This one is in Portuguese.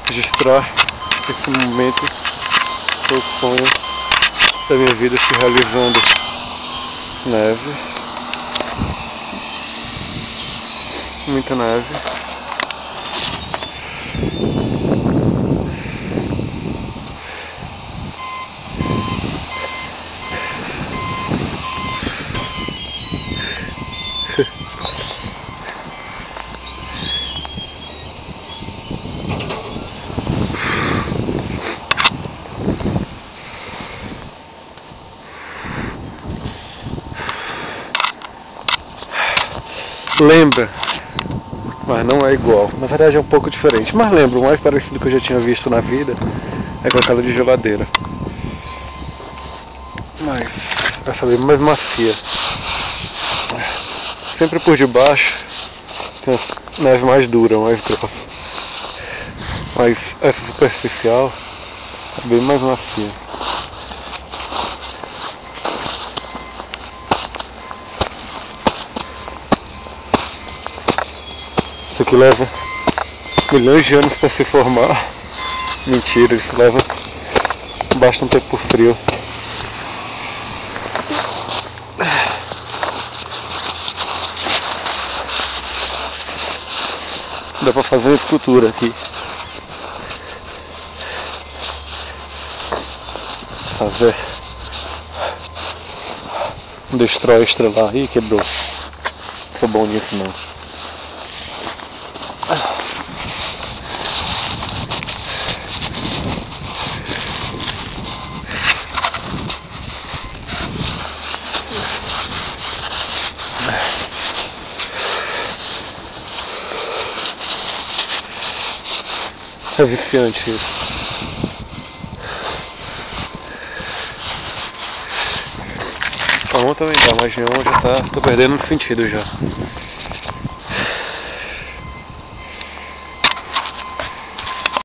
registrar esse momento que eu sonho da minha vida se realizando. Neve, muita neve. Lembra, mas não é igual. Na verdade é um pouco diferente, mas lembra, o mais parecido que eu já tinha visto na vida é com aquela de geladeira. Mas essa ali é mais macia. Sempre por debaixo tem a neve mais dura, mais grossa. Mas essa superficial é bem mais macia. Isso aqui leva milhões de anos para se formar. Mentira, isso leva bastante tempo por frio. Dá para fazer uma escultura aqui. Fazer um destrói estrelar. Ih, quebrou. Não sou bom nisso não. É viciante isso. A mão também dá, mas minha mão já tô perdendo o sentido já.